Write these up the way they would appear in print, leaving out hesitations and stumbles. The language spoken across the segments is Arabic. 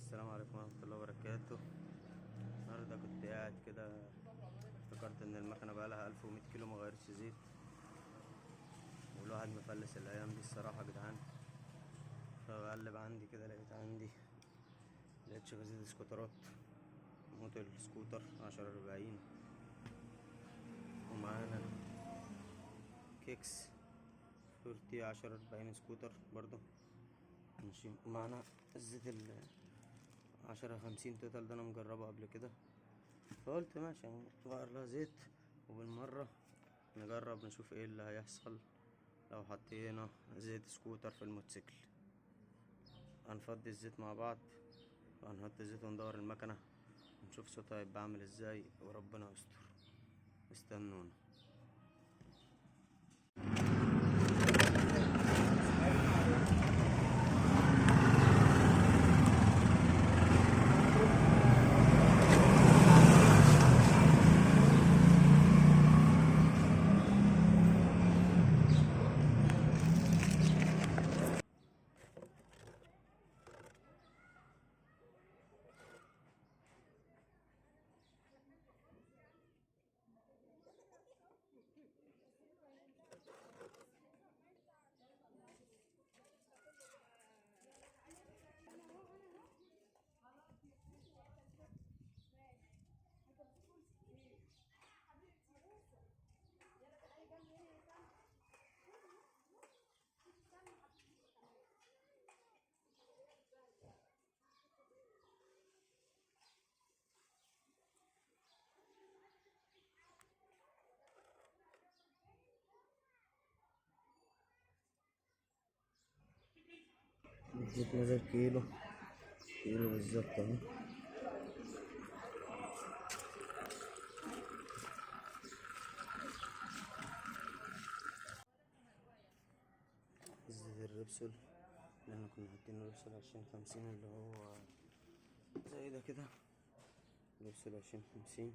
السلام عليكم ورحمة الله وبركاته. النهاردة كنت قاعد كده افتكرت ان المكنة بقالها 1100 كيلو مغيرتش زيت، والواحد مفلس الايام دي الصراحة يا جدعان. فبقلب عندي كده لقيت شبازيد سكوترات، موتور سكوتر 1040، ومعانا كيكس فورتي 1040 سكوتر برضه ماشي. ومعانا الزيت 1050 توتال ده انا مجربه قبل كده، فقلت ماشي نغير لها زيت وبالمرة نجرب نشوف ايه اللي هيحصل لو حطينا زيت سكوتر في الموتوسيكل. هنفضي الزيت مع بعض وهنحط الزيت وندور المكنة ونشوف صوتها هيبقى عامل ازاي، وربنا يستر. استنونا. الزيت نزل كيلو بالظبط اهو. زيت الريبسول لان كنا حاطين ريبسول 2050 اللي هو زي ده كده، ريبسول 2050.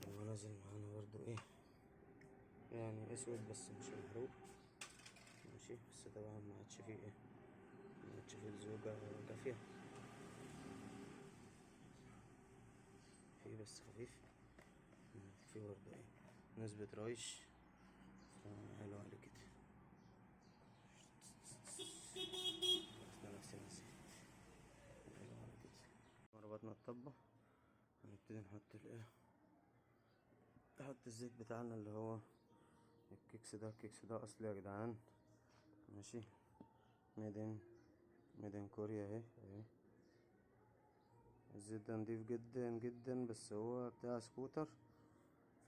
هو نازل معانا برضو ايه يعني اسود بس مش محروق ماشي، بس طبعا ما عادش فيه ايه، ما عادش فيه الزوجة كافية، فيه بس خفيف، فيه برضو ايه نسبة رايش، حلو على كده. نفس حلو على كده. ربطنا الطبة، هنبتدي نحط الزيت بتاعنا اللي هو الكيكس ده اصلي يا جدعان ماشي، ميدين كوريا اهي. الزيت ده نضيف جدا جدا، بس هو بتاع سكوتر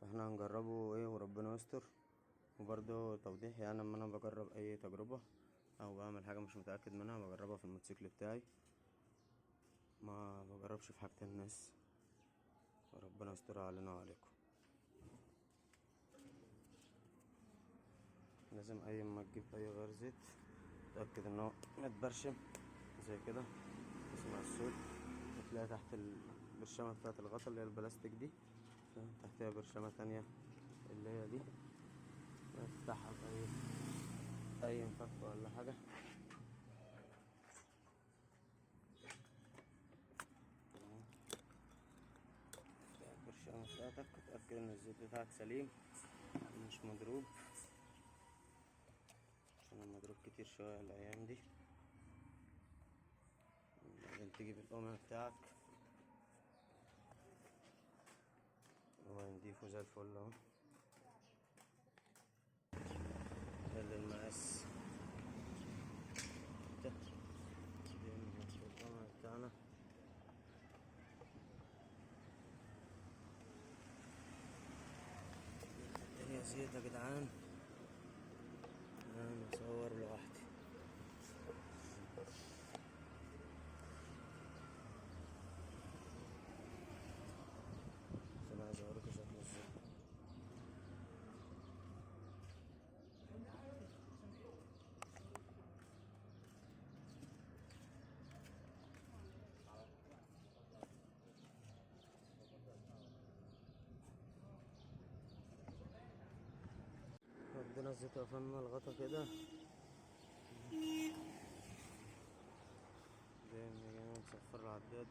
فاحنا هنجربه ايه وربنا يستر. وبرضه توضيح يعني لما انا بجرب اي تجربة او بعمل حاجة مش متأكد منها بجربها في الموتوسيكل بتاعي، ما بجربش في حاجة الناس، وربنا يستر علينا وعليكم. لازم اي ما تجيب اي غير زيت تأكد ان هو متبرشم زي كده، تسمع الصوت هتلاقي تحت البرشامة بتاعة الغطا اللي هي البلاستيك دي، تحتها برشامة تانية اللي هي دي، تفتحها بأي مفك ولا حاجة. البرشامة بتاعتك تتأكد ان الزيت بتاعك سليم مش مضروب، عشان المضروب كتير شوية الأيام دي. بعدين تجيب القمع بتاعك هو نضيفه زي الفل اهو، ده المقاس ده القمع بتاعنا. الدنيا زيت يا جدعان، انا مصور لوحدي. عشان عايز اوريكم شكل الزيت. ودينا الزيت وقفلنا الغطا كده، الجداد.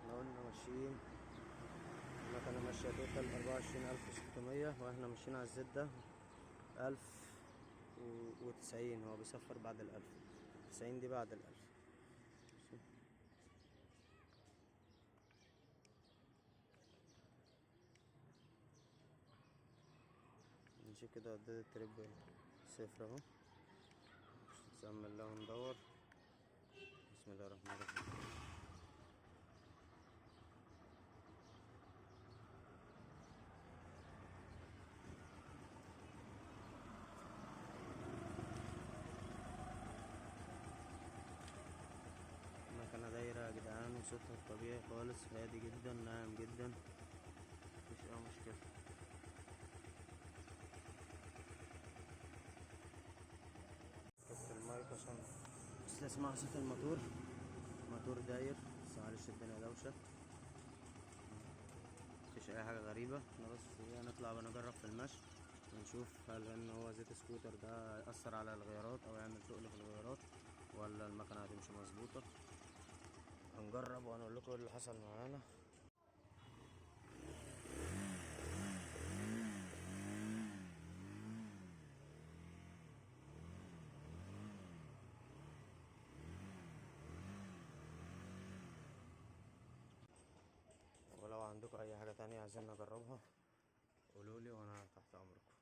احنا قلنا ماشيين، المكنة ماشية توتال 24,600، واحنا ماشيين على الزيت ده 1090. هو بيصفر بعد 1090 دي بعد 1000. نمشي كده قدام التريب صفر اهو. نسمي الله وندور. بسم الله الرحمن الرحيم. المكنة دايرة يا جدعان، وصوتها طبيعي خالص، هادي جدا، ناعم جدا، مفيش اي مشكلة. فك المايك عشان بس تسمع صوت الموتور. الموتور داير، بس معلش الدنيا دوشة، مفيش اي حاجة غريبة. احنا بس هنطلع ونجرب في المشي ونشوف هل ان هو زيت سكوتر ده يأثر على الغيارات او يعمل تقل في الغيارات، ولا المكنة هتمشي مظبوطة. هنجرب وهنقول لكم ايه اللي حصل معانا. ولو عندكم اي حاجة تانية عايزين نجربها قولولي وانا تحت امركم.